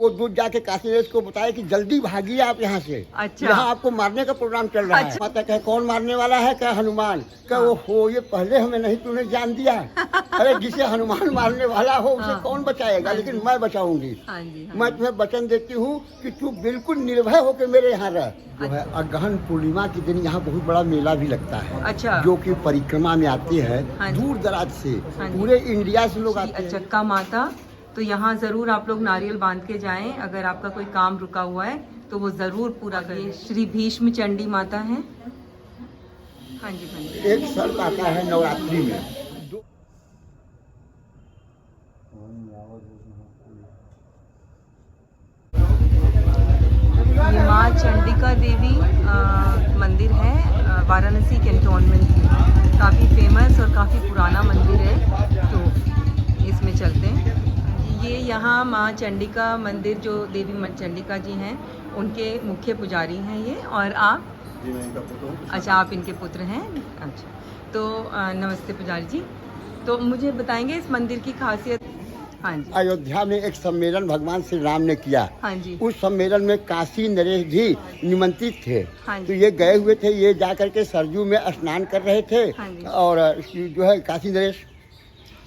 वो दूध जाके काशी नरेश को बताया कि जल्दी भागिए आप यहाँ से। अच्छा। यहाँ आपको मारने का प्रोग्राम चल रहा है। माता कहे कौन मारने वाला है? क्या हनुमान? क्या वो हो ये पहले हमें नहीं तूने जान दिया? अरे जिसे हनुमान मारने वाला हो उसे कौन बचाएगा, लेकिन मैं बचाऊंगी। मैं तुम्हें वचन देती हूँ कि तू बिल्कुल निर्भय होकर मेरे यहाँ रह। जो है अगहन पूर्णिमा के दिन यहाँ बहुत बड़ा मेला भी लगता है। अच्छा। जो कि परिक्रमा में आती है दूर दराज से, पूरे इंडिया से लोग आते हैं। चक्का माता, तो यहाँ ज़रूर आप लोग नारियल बांध के जाएं। अगर आपका कोई काम रुका हुआ है तो वो ज़रूर पूरा करें। श्री भीष्म चंडी माता है। हाँ जी हाँ जी। एक शर्त आता है नवरात्रि में, माँ चंडिका देवी मंदिर है वाराणसी कैंटोनमेंट की। काफ़ी फेमस और काफ़ी पुराना मंदिर है, तो इसमें चलते हैं। ये यहाँ माँ चंडिका मंदिर, जो देवी चंडिका जी हैं उनके मुख्य पुजारी हैं ये। और आप? जी मैं इनका पुत्र हूँ। अच्छा, आप इनके पुत्र हैं। अच्छा, तो नमस्ते पुजारी जी। तो मुझे बताएंगे इस मंदिर की खासियत? हाँ जी। अयोध्या में एक सम्मेलन भगवान श्री राम ने किया। हाँ जी। उस सम्मेलन में काशी नरेश जी निमंत्रित थे। हाँ जी। तो ये गए हुए थे, ये जा करके सरजू में स्नान कर रहे थे। हाँ जी। और जो है काशी नरेश,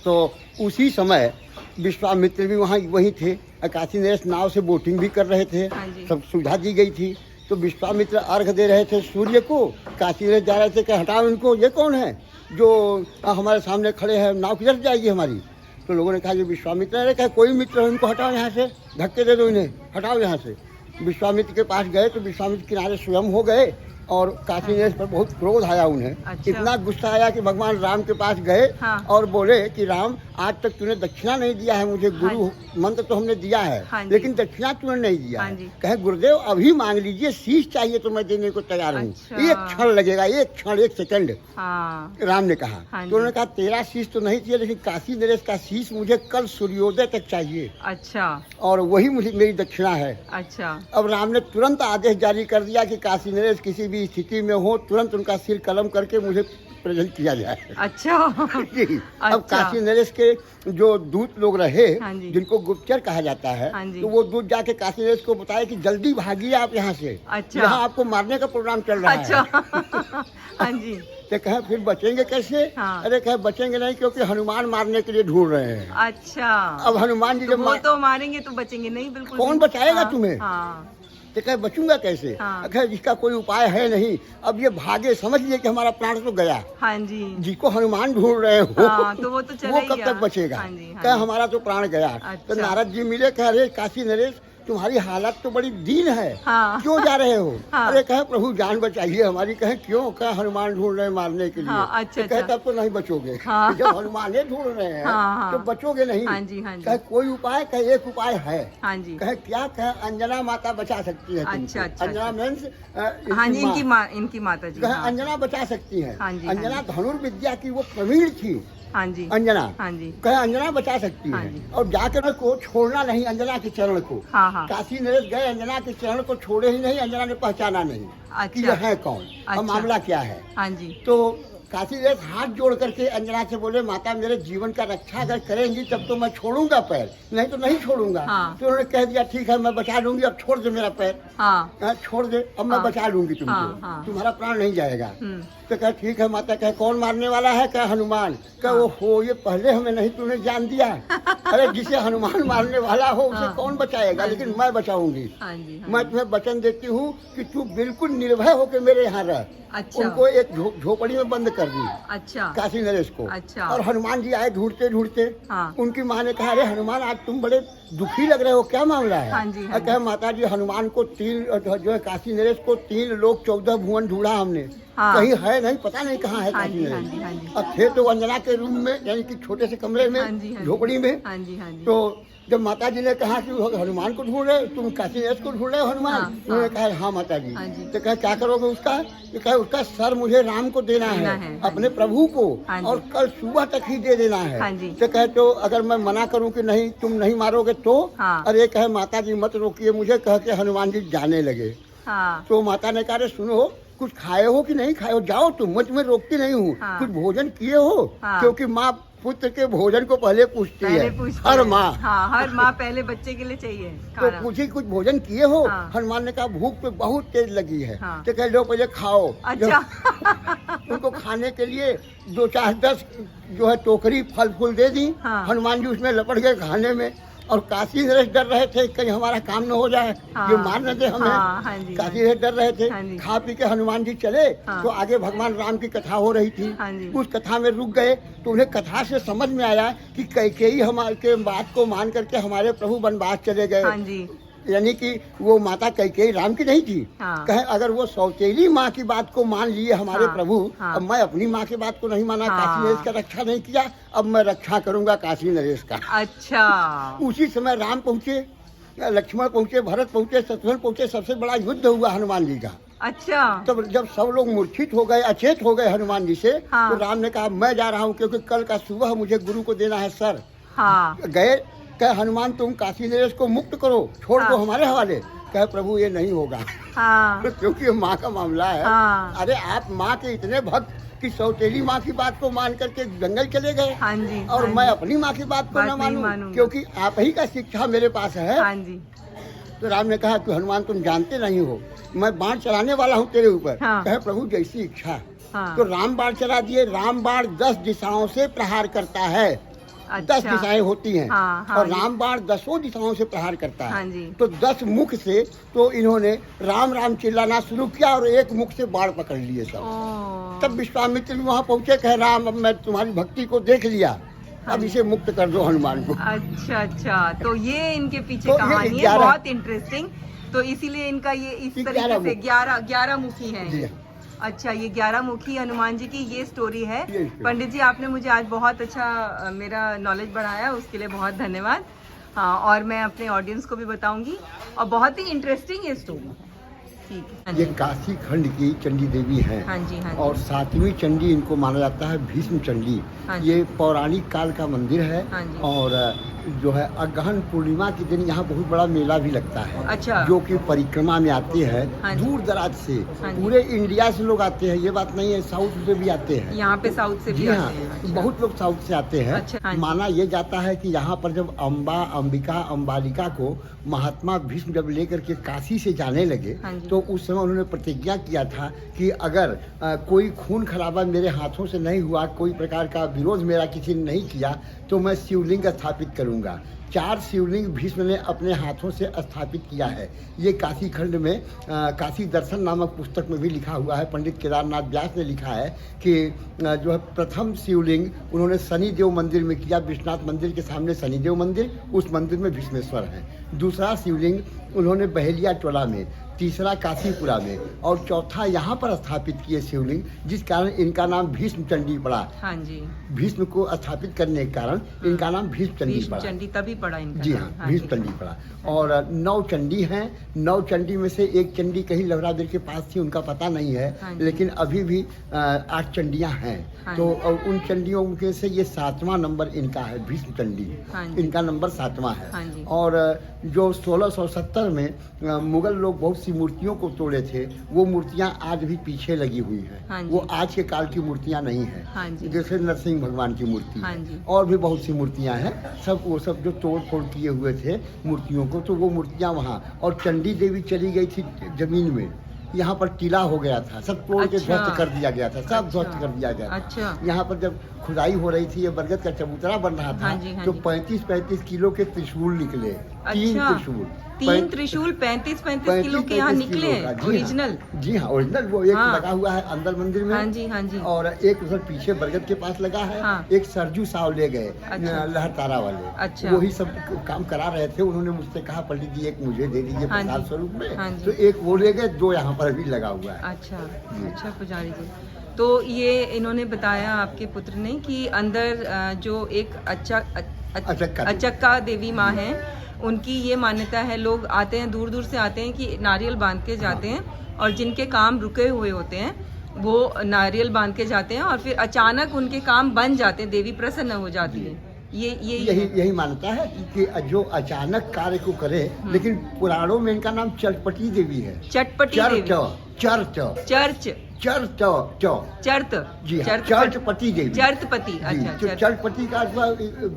तो उसी समय विश्वामित्र भी वहीं थे। काशी नरेश नाव से बोटिंग भी कर रहे थे। हाँ जी। सब सुविधा दी गई थी। तो विश्वामित्र अर्घ दे रहे थे सूर्य को। काशी नरेश जा रहे थे कि हटाओ इनको, ये कौन है जो हमारे सामने खड़े हैं, नाव किधर जाएगी हमारी? तो लोगों ने कहा ये विश्वामित्र ने कहा कोई मित्र हो इनको हटाओ यहाँ से, धक्के दे दो इन्हें, हटाओ यहाँ से। विश्वामित्र के पास गए तो विश्वामित्र किनारे स्वयं हो गए और काशी नरेश पर बहुत क्रोध आया उन्हें। अच्छा। इतना गुस्सा आया कि भगवान राम के पास गए। हाँ। और बोले कि राम आज तक तूने दक्षिणा नहीं दिया है मुझे, गुरु मंत्र तो हमने दिया है। हाँ लेकिन दक्षिणा तूने नहीं दिया। हाँ है। जी। कहे गुरुदेव अभी मांग लीजिए, शीश चाहिए तो मैं देने को तैयार हूँ। अच्छा। एक क्षण लगेगा, एक क्षण, एक सेकंड। हाँ। राम ने कहा। हाँ तो उन्होंने कहा तेरा शीश तो नहीं चाहिए, लेकिन काशी नरेश का शीश मुझे कल सूर्योदय तक चाहिए। अच्छा। और वही मुझे मेरी दक्षिणा है। अच्छा। अब राम ने तुरंत आदेश जारी कर दिया कि काशी नरेश किसी भी स्थिति में हो तुरंत उनका सिर कलम करके मुझे प्रेजेंट किया जाए। अच्छा। जी। अब अच्छा। काशी नरेश के जो दूत लोग रहे, हाँ जी। जिनको गुप्तचर कहा जाता है, हाँ जी। तो वो दूत जाके काशी नरेश को बताया कि जल्दी भागिए आप यहाँ से। अच्छा। यहाँ आपको मारने का प्रोग्राम चल रहा है। अच्छा। हाँ जी। तो कहे फिर बचेंगे कैसे? हाँ। अरे कहे बचेंगे नहीं, क्योंकि हनुमान मारने के लिए ढूंढ रहे हैं। अच्छा। अब हनुमान जी तो जब वो तो मारेंगे तो बचेंगे नहीं, बिल्कुल कौन भी। बचाएगा हाँ, तुम्हें? हाँ। तो कहे बचूंगा कैसे? हाँ। कहे जिसका कोई उपाय है नहीं। अब ये भागे, समझ लिए कि हमारा प्राण तो गया। हाँ जी। जिसको हनुमान ढूंढ रहे हो हाँ, तो वो तो चला वो ही कब गया। तक बचेगा? हाँ जी, हाँ कहे जी। हमारा तो प्राण गया। तो अच्छा। नारद जी मिले, कह रहे काशी नरेश तुम्हारी हालत तो बड़ी दीन है। हाँ। क्यों जा रहे हो? हाँ। अरे कहे प्रभु जान बचाइए हमारी। कहे क्यों? कहे हनुमान ढूंढ रहे हैं मारने के लिए। हाँ, अच्छा, तो कहे अच्छा। तब तो नहीं बचोगे। हाँ। जब हनुमान ढूंढ रहे हैं हाँ, हाँ। तो बचोगे नहीं। हाँ जी, हाँ जी। कहे कोई उपाय? कहे एक उपाय है। हाँ जी। कहे क्या? कहे अंजना माता बचा सकती है तुमको। अच्छा, अच्छा, अंजना अच्छा। मीन्स हाँ जी, इनकी माता जी। कहे हाँ। अंजना बचा सकती है। हाँ जी, अंजना हाँ धनुर्विद्या की वो प्रवीण थी। हाँ जी। अंजना। हाँ जी। कहे अंजना बचा सकती हाँ है। जी। और जाकर को छोड़ना नहीं अंजना के चरण को। हाँ हाँ। काशी नरेश गए, अंजना के चरण को छोड़े ही नहीं। अंजना ने पहचाना नहीं कि अच्छा। ये है कौन, अच्छा। और मामला क्या है। हाँ जी। तो काशी नरेश हाथ जोड़ करके अंजना से बोले माता मेरे जीवन का रक्षा अगर करेंगी तब तो मैं छोड़ूंगा पैर, नहीं तो नहीं छोड़ूंगा। हाँ। तो उन्होंने कह दिया ठीक है मैं बचा लूंगी, अब छोड़ दे मेरा पैर। हाँ। छोड़ दे, अब मैं हाँ। बचा लूंगी तुमको। हाँ, हाँ। तुम्हारा प्राण नहीं जाएगा। तो कहे ठीक है माता। कहे कौन मारने वाला है? क्या हनुमान? क्या वो हो ये पहले हमें नहीं तूने जान दिया? अरे जिसे हनुमान मारने वाला हो उसे हाँ। कौन बचाएगा, लेकिन मैं बचाऊंगी। हाँ जी। हाँ मैं जी। तुम्हें वचन देती हूँ कि तू बिल्कुल निर्भय होकर मेरे यहाँ रह। अच्छा। उनको एक झोपड़ी में बंद कर दी अच्छा। काशी नरेश को। अच्छा। और हनुमान जी आए ढूंढते ढूंढते। हाँ। उनकी माँ ने कहा अरे हनुमान आज तुम बड़े दुखी लग रहे हो, क्या मामला है? हाँ जी, हाँ जी। कहे माता जी हनुमान को जो है काशी नरेश को 3 लोक 14 भुवन ढूंढा हमने। हाँ। कहीं है नहीं, पता नहीं कहाँ है हाँ काशी जी, हाँ नरेश। जी, हाँ जी। अब थे तो अंजना के रूम में, यानी कि छोटे से कमरे में, हाँ जी, हाँ जी। झोपड़ी में। हाँ जी, हाँ जी। तो जब माता जी ने कहा कि हनुमान को ढूंढ रहे, तुम काशी नरेश को ढूंढ रहे हो हनुमान? हाँ, उन्होंने कहा हाँ माता जी। हाँ जी। तो कहा क्या करोगे उसका? तो कहा उसका सर मुझे राम को देना है, है, हाँ अपने जी। प्रभु को, हाँ जी। और कल सुबह तक ही दे देना है। हाँ जी। तो कहे तो अगर मैं मना करूं कि नहीं तुम नहीं मारोगे तो? हाँ। अरे कहे माता जी मत रोकिए मुझे, कह के हनुमान जी जाने लगे। हाँ। तो माता ने कहा सुनो कुछ खाए हो कि नहीं खाए हो, जाओ तुम, मैं तुम्हें रोकती नहीं हूँ। हाँ। कुछ भोजन किए हो? हाँ। क्योंकि माँ पुत्र के भोजन को पहले पूछती पहले है पूछती हर है। माँ। हाँ, हर माँ पहले बच्चे के लिए चाहिए तो खाना। पूछी कुछ भोजन किए हो? हाँ। हनुमान ने कहा भूख पे बहुत तेज लगी है। हाँ। तो कह लो पहले खाओ। अच्छा। उनको खाने के लिए 2 4 10 जो है टोकरी फल फूल दे दी। हाँ। हनुमान जी उसमें लपट गए खाने में। और काशी नरेश डर रहे थे कहीं हमारा काम न हो जाए, हाँ। ये मार न दे हमें। हाँ, हाँ जी, काशी हाँ नरेश डर रहे थे। हाँ जी। खा पी के हनुमान जी चले। हाँ। तो आगे भगवान राम की कथा हो रही थी। हाँ जी। उस कथा में रुक गए तो उन्हें कथा से समझ में आया कि कैकेयी हमारे के बात को मान करके हमारे प्रभु वनवास चले गए। हाँ जी। यानी कि वो माता कैकेयी राम की नहीं थी। हाँ। कहे अगर वो सौतेली माँ की बात को मान लिए हमारे हाँ, प्रभु, हाँ। अब मैं अपनी माँ की बात को नहीं माना, हाँ। काशी नरेश का रक्षा नहीं किया, अब मैं रक्षा करूंगा काशी नरेश का। अच्छा। उसी समय राम पहुँचे, लक्ष्मण पहुँचे, भरत पहुँचे, शत्रुघ्न पहुँचे, सबसे बड़ा युद्ध हुआ हनुमान जी का। अच्छा। तब जब सब लोग मूर्छित हो गए, अचेत हो गए हनुमान जी से, हाँ। तो राम ने कहा मैं जा रहा हूँ क्योंकि कल का सुबह मुझे गुरु को देना है सर। हाँ। गए, कहे हनुमान तुम काशी नरेश को मुक्त करो, छोड़ दो हाँ। हमारे हवाले। कहे प्रभु ये नहीं होगा। हाँ। क्योंकि ये माँ का मामला है। हाँ। अरे आप माँ के इतने भक्त कि सौतेली माँ की बात को मान करके जंगल चले गए। हाँ जी। और हाँ मैं जी। अपनी माँ की बात को बात न नहीं मानूं मानूंगा। क्योंकि आप ही का शिक्षा मेरे पास है। हाँ जी। तो राम ने कहा कि हनुमान तुम जानते नहीं हो, मैं बाण चलाने वाला हूँ तेरे ऊपर। हाँ। कहे प्रभु जैसी इच्छा। हाँ। तो राम बाण चला दिए। राम बाण 10 दिशाओं से प्रहार करता है। 10 अच्छा। दिशाएं होती हैं। हाँ, हाँ और जी। राम बाण 10 दिशाओं से प्रहार करता है। हाँ जी। तो 10 मुख से तो इन्होंने राम राम चिल्लाना शुरू किया और एक मुख से बाण पकड़ लिए सब। ओ। तब विश्वामित्र भी वहाँ पहुँचे, कह राम अब मैं तुम्हारी भक्ति को देख लिया, अब इसे मुक्त कर दो हनुमान को। अच्छा अच्छा, तो ये इनके पीछे तो ये कहानी है 11 बहुत इंटरेस्टिंग। तो इसीलिए इनका ये इस ये तरीके 11 से मुख। 11 मुखी जी हैं। हाँ। अच्छा, ये 11 मुखी हनुमान जी की ये स्टोरी है। ये story। पंडित जी आपने मुझे आज बहुत अच्छा मेरा नॉलेज बढ़ाया, उसके लिए बहुत धन्यवाद। हाँ, और मैं अपने ऑडियंस को भी बताऊंगी, और बहुत ही इंटरेस्टिंग ये स्टोरी है। ठीक है। हाँ ये जी। काशी खंड की चंडी देवी हैं। हाँ जी। हाँ जी। और 7वीं चंडी इनको माना जाता है, भीष्म चंडी। हाँ जी। ये पौराणिक काल का मंदिर है। हाँ जी। और जो है अगहन पूर्णिमा के दिन यहाँ बहुत बड़ा मेला भी लगता है। अच्छा। जो कि परिक्रमा में आते हैं हाँ जी। दूर दराज से। हाँ जी। पूरे इंडिया से लोग आते हैं, ये बात नहीं है, साउथ से भी आते हैं। यहाँ पे साउथ से भी जी हाँ, आते हैं। अच्छा। बहुत लोग साउथ से आते हैं। अच्छा, हाँ जी। माना ये जाता है कि यहाँ पर जब अंबिका अम्बालिका को महात्मा भीष्म जब लेकर के काशी से जाने लगे, हाँ जी। तो उस समय उन्होंने प्रतिज्ञा किया था कि अगर कोई खून खराबा मेरे हाथों से नहीं हुआ, कोई प्रकार का विरोध मेरा किसी ने नहीं किया, तो मैं शिवलिंग स्थापित करूँगा। 4 शिवलिंग भीष्म ने अपने हाथों से स्थापित किया है। ये काशी खंड में काशी दर्शन नामक पुस्तक में भी लिखा हुआ है। पंडित केदारनाथ व्यास ने लिखा है कि जो है प्रथम शिवलिंग उन्होंने शनिदेव मंदिर में किया, विश्वनाथ मंदिर के सामने शनिदेव मंदिर, उस मंदिर में भीष्मेश्वर है। दूसरा शिवलिंग उन्होंने बहेलिया टोला में, तीसरा काशीपुरा में, और चौथा यहाँ पर स्थापित किए शिवलिंग, जिस कारण इनका नाम भीष्म चंडी पड़ा। हाँ जी। भीष्म को स्थापित करने के कारण इनका नाम भीष्म चंडी भीष्म पड़ा। चंडी तभी पड़ा इनका जी नाम। हाँ, भीष्म चंडी पड़ा। और 9 चंडी हैं। 9 चंडी में से एक चंडी कहीं लवरादेर के पास थी, उनका पता नहीं है। हाँ जी। लेकिन अभी भी 8 चंडियाँ हैं। हाँ तो उन चंडियों के से ये 7वां नंबर इनका है, भीष्म चंडी। हाँ जी। इनका नंबर 7वां है। हाँ जी। और जो 1670 में मुगल लोग बहुत सी मूर्तियों को तोड़े थे, वो मूर्तियाँ आज भी पीछे लगी हुई हैं। हाँ जी। वो आज के काल की मूर्तियाँ नहीं हैं। हाँ जी। जैसे नरसिंह भगवान की मूर्ति हाँ है। जी। और भी बहुत सी मूर्तियाँ हैं। वो सब जो तोड़ फोड़ किए हुए थे मूर्तियों को, तो वो मूर्तियाँ वहाँ। और चंडी देवी चली गई थी जमीन में, यहाँ पर टीला हो गया था, सब तोड़ के अच्छा। ध्वस्त कर दिया गया था, सब ध्वस्त अच्छा। कर दिया गया था। अच्छा। यहाँ पर जब खुदाई हो रही थी, ये बरगद का चबूतरा बन रहा था। हाँ जी, हाँ तो जी। 35-35 किलो के त्रिशूल निकले। 3 अच्छा। त्रिशूल। 3 त्रिशूल 35-35 किलो के यहाँ 35 निकले किलो का, जी ओरिजिनल। हाँ। जी हाँ, ओरिजिनल। वो एक हाँ। लगा हुआ है अंदर मंदिर में। हाँ जी। हाँ जी। और एक उधर पीछे बरगद के पास लगा है। हाँ। एक सरजू साव ले गए, अच्छा। लहरतारा वाले। अच्छा। वही सब काम करा रहे थे। उन्होंने मुझसे कहा पंडित जी एक मुझे दे दीजिए हाँ जी। प्रसाद स्वरूप में। हाँ जी। तो एक वो ले गए, 2 यहाँ पर भी लगा हुआ है। अच्छा। जी। अच्छा पुजारी जी, तो ये इन्होंने बताया आपके पुत्र ने कि अंदर जो एक अचक्का देवी माँ है, उनकी ये मान्यता है, लोग आते हैं दूर दूर से आते हैं कि नारियल बांध के जाते हैं, और जिनके काम रुके हुए होते हैं वो नारियल बांध के जाते हैं और फिर अचानक उनके काम बन जाते हैं, देवी प्रसन्न हो जाती है। यही मानता है कि जो अचानक कार्य को करे। लेकिन पुराणों में इनका नाम चटपटी देवी है। चटपटी देवी। चर्च चर्च चर्च चर्त जी हाँ, चर्त चर्चपति देवी चर्तपति जी, अच्छा जो चर्त चर्चपति का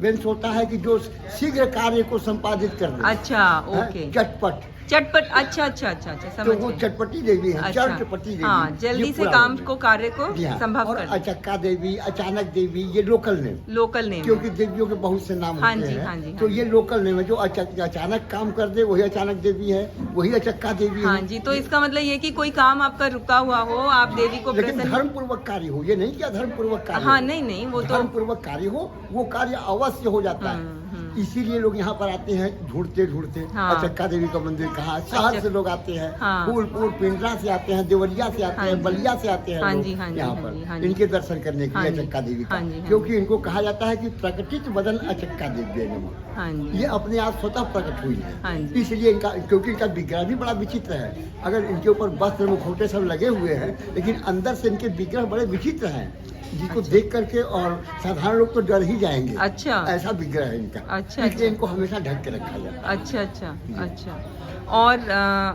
बेंस होता है कि जो शीघ्र कार्य को संपादित कर दे, अच्छा हैं? ओके चटपट, चटपट अच्छा अच्छा अच्छा अच्छा तो समझ वो गई चटपटी देवी है, अच्छा चर्चपति देवी। हाँ ये जल्दी से पूरा काम नाम है। को कार्य को जी हाँ, संभव और कर अचक्का देवी, अचानक देवी, ये लोकल नेम, लोकल नेम क्योंकि देवियों के बहुत से नाम हाँ होते जी, हैं, हाँ जी, तो हाँ ये लोकल नेम है। जो अचानक काम कर दे वही अचानक देवी है, वही अचक्का देवी हाँ है। जी तो इसका मतलब ये कि कोई काम आपका रुका हुआ हो आप देवी को लेकिन प्रसन्न धर्म पूर्वक कार्य हो, ये नहीं कि अधर्म पूर्वक कार्य हाँ हो। नहीं नहीं वो तो धर्म पूर्वक कार्य हो, वो कार्य अवश्य हो जाता है। इसीलिए लोग यहाँ पर आते हैं ढूंढते ढूंढते, हाँ। अचक्का देवी का मंदिर कहाँ, शहर से लोग आते हैं, हाँ। फूलपुर पिंडरा से आते हैं, देवरिया से आते हाँ हैं, जी। बलिया से आते हैं हाँ लोग जी, हाँ जी, यहाँ हाँ जी, हाँ पर जी। इनके दर्शन करने के हाँ लिए जी। अचक्का देवी का, हाँ जी, हाँ क्योंकि इनको कहा जाता है कि प्रकटित बदन अचक्का देवी नमः। हाँ जी ये अपने आप स्वतः प्रकट हुई हाँ है, जी। इसलिए इनका, क्योंकि इनका विग्रह भी बड़ा विचित्र है। अगर इनके ऊपर वस्त्र मुखौटे सब लगे हुए हैं, लेकिन अंदर से इनके विग्रह बड़े विचित्र हैं, जिसको अच्छा। देख करके और साधारण लोग तो डर ही जाएंगे। अच्छा ऐसा विग्रह है इनका, अच्छा, इसलिए अच्छा। इनको हमेशा ढक के रखा जाता है। अच्छा अच्छा अच्छा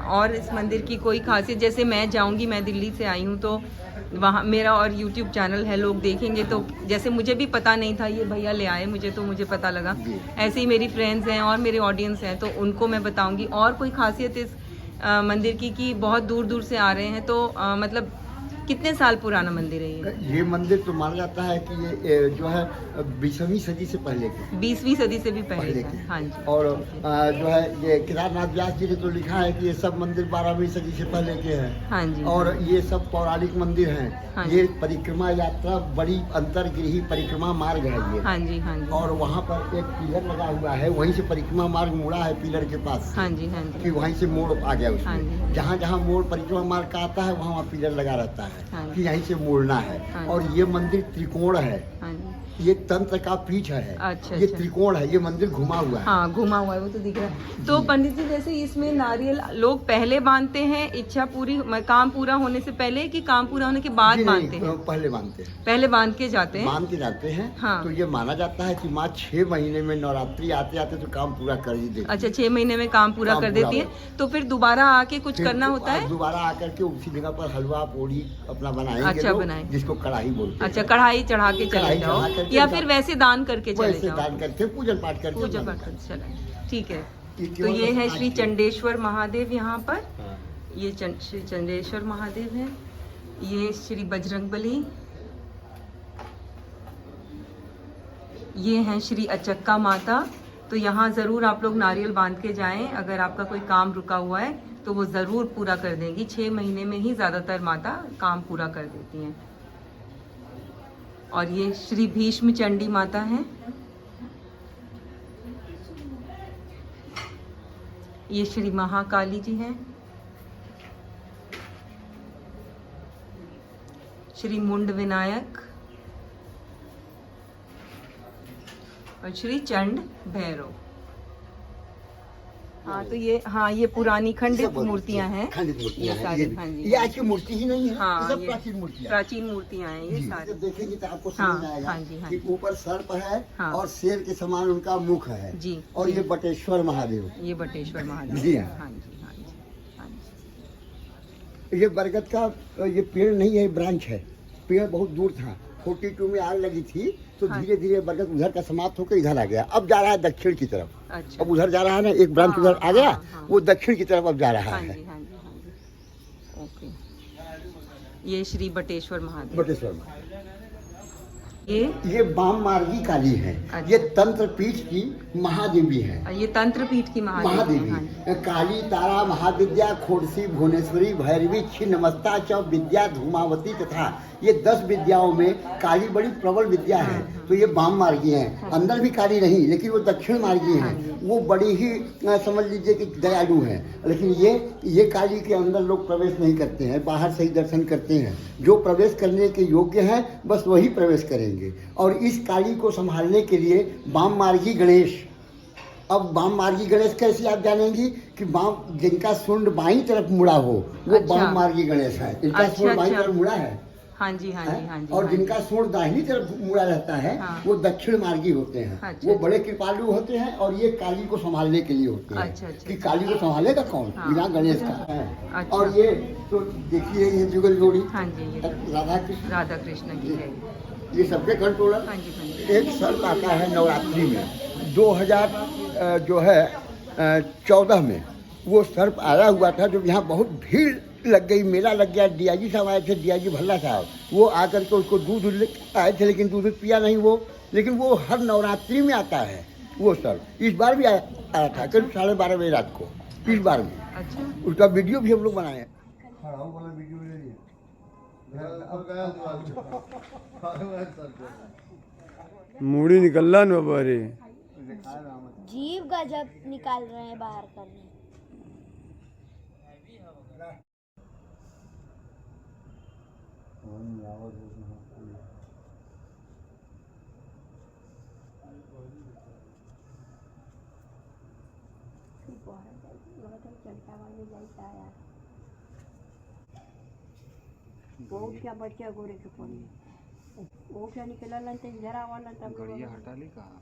और इस मंदिर की कोई खासियत, जैसे मैं जाऊंगी, मैं दिल्ली से आई हूँ तो वहाँ मेरा और YouTube चैनल है, लोग देखेंगे तो जैसे मुझे भी पता नहीं था, ये भैया ले आए मुझे तो मुझे पता लगा। जी। ऐसे ही मेरी फ्रेंड्स हैं और मेरे ऑडियंस हैं तो उनको मैं बताऊंगी। और कोई खासियत इस मंदिर की कि बहुत दूर दूर से आ रहे हैं तो मतलब कितने साल पुराना मंदिर है ये? ये मंदिर तो माना जाता है कि ये जो है 20वीं सदी से पहले के 20वीं सदी से भी पहले पहले का के। है। हाँ जी और जो है ये केदारनाथ व्यास जी ने तो लिखा है कि ये सब मंदिर 12वीं सदी से पहले के हैं। हाँ जी और ये सब पौराणिक मंदिर हैं। हाँ ये परिक्रमा यात्रा बड़ी अंतर्गृही परिक्रमा मार्ग है ये। हाँ जी हाँ जी और वहाँ पर एक पिलर लगा हुआ है, वहीं से परिक्रमा मार्ग मुड़ा है पिलर के पास, हाँ जी हाँ कि जी वहीं से मोड़ आ गया हाँ जी। उसमें। जहाँ जहाँ मोड़ परिक्रमा मार्ग का आता है वहाँ वहाँ पिलर लगा रहता है हाँ जी। कि यहीं से मोड़ना है। हाँ और ये मंदिर त्रिकोण है, हाँ जी ये तंत्र का पीठ है। अच्छा, ये अच्छा। त्रिकोण है, ये मंदिर घुमा हुआ है। हाँ घुमा हुआ है वो तो दिख रहा है। तो पंडित जी जैसे इसमें नारियल लोग पहले बांधते हैं इच्छा पूरी काम पूरा होने से पहले कि काम पूरा होने के बाद जी बांधते नहीं, हैं? पहले बांधते हैं, पहले बांध के जाते हैं। बांध के जाते हैं। हाँ। तो ये माना जाता है कि माँ 6 महीने में नवरात्रि आते आते तो काम पूरा कर ही देती है। अच्छा 6 महीने में काम पूरा काम कर पूरा देती है हो। तो फिर दोबारा आके कुछ फिर करना तो होता है? दोबारा आकर के उसी जगह पर हलवा पूड़ी अपना बनाएंगे अच्छा, लोग, बनाएंगे। जिसको कढ़ाई बोलते हैं। अच्छा कढ़ाई चढ़ा के चले कढ़ाई जाओ चढ़ा करके या जा- फिर वैसे दान करके चले वैसे जाओ? दान करके पूजन पाठ करके पूजा बंद पाठ कर। करके चले, ठीक है। ये तो केवल ये है आज श्री के- चंडेश्वर महादेव यहाँ पर, हाँ। ये श्री चंडेश्वर महादेव है। ये श्री बजरंगबली, ये हैं श्री अचक्का माता। तो यहाँ ज़रूर आप लोग नारियल बांध के जाएं, अगर आपका कोई काम रुका हुआ है तो वो ज़रूर पूरा कर देंगी। 6 महीने में ही ज़्यादातर माता काम पूरा कर देती हैं। और ये श्री भीष्म चंडी माता है। ये श्री महाकाली जी हैं। श्री मुंड विनायक और श्री चंड भैरव। हाँ तो ये पुरानी खंडित सब मूर्तियां हैं। खंडित मूर्तियां ये हैं। सारी, हाँ जी। ये आज की मूर्ति ही नहीं है, हाँ, ये सब ये प्राचीन मूर्तियां हैं। प्राचीन मूर्तियां हैं ये जी, सारी। जब देखेंगे तो आपको हाँ, समझ में आएगा हाँ जी, हाँ कि जी। ऊपर सर्प है हाँ। और शेर के समान उनका मुख है। जी, और जी। ये बटेश्वर महादेव, ये बटेश्वर महादेव। जी हाँ। हाँ जी हाँ जी हाँ जी। ये बरगद का ये पेड़ नहीं है, ब्रांच है। पेड़ बहुत दूर था, 42 में आग लगी थी तो हाँ। धीरे धीरे बरगद उधर का समाप्त होकर इधर आ गया। अब जा रहा है दक्षिण की तरफ। अच्छा। अब उधर जा रहा है ना, एक ब्रांच हाँ, उधर आ गया, हाँ, हाँ। वो दक्षिण की तरफ अब जा रहा हाँ है। जी हाँ जी हाँ जी। ओके। ये श्री बटेश्वर महादेव। बटेश्वर महादेव। ये ये वाम मार्गी काली है। अच्छा। ये तंत्र पीठ की महादेवी है। ये तंत्रपीठ की महादेवी। हाँ जी। महादेवी काली, तारा, महाविद्या, खोड़सी, भुवनेश्वरी, भैरवी, छिन्नमस्ता च विद्या, धूमावती तथा ये 10 विद्याओं में काली बड़ी प्रबल विद्या है। तो ये वाम मार्गी है। अंदर भी काली नहीं, लेकिन वो दक्षिण मार्गी है। वो बड़ी ही समझ लीजिए कि दयालु है। लेकिन ये काली के अंदर लोग प्रवेश नहीं करते हैं, बाहर से ही दर्शन करते हैं। जो प्रवेश करने के योग्य हैं बस वही प्रवेश करेंगे। और इस काली को संभालने के लिए वाम मार्गी गणेश। अब वाम मार्गी गणेश कैसे आप जानेंगी कि वाम जिनका सुंड बाईं तरफ मुड़ा हो वो अच्छा। वाम मार्गी गणेश है। इनका अच्छा, सुंड बाईं अच्छा। तरफ मुड़ा है हाँ जी हाँ जी हाँ जी। और हाँ जी। जिनका सूंड दाहिनी तरफ मुड़ा रहता है हाँ। वो दक्षिण मार्गी होते हैं। अच्छा, वो अच्छा। बड़े कृपालु होते हैं और ये काली को संभालने के लिए होते हैं। अच्छा, अच्छा, कि अच्छा। काली को संभालेगा कौन, हाँ। बिना गणेश का है। अच्छा। और ये तो देखिए ये जुगल जोड़ी हाँ जी, ये तो राधा कृष्ण, राधा कृष्ण की है। ये सबके कंट्रोलर। हाँ जी हाँ जी। एक सर्प आता है नवरात्रि में 2000 जो है 14 में वो सर्प आया हुआ था। जो यहाँ बहुत भीड़ लग गई, मेला लग गया। डीआईजी साहब आए थे, डीआईजी भल्ला साहब, वो आकर के उसको दूध आए थे, लेकिन दूध पिया नहीं वो। लेकिन वो हर नवरात्रि में आता है वो सर्प। इस बार भी आया था करीब 12:30 बजे रात को, इस बार भी। अच्छा। उसका वीडियो भी हम लोग बनाए हैं। मूड़ी निकलला न बारे जीव गजब निकाल रहे हैं बाहर करने। क्या बच्चा गोरे के पड़ी वो क्या निकला जरा वाला गड़िया हटा ली कहा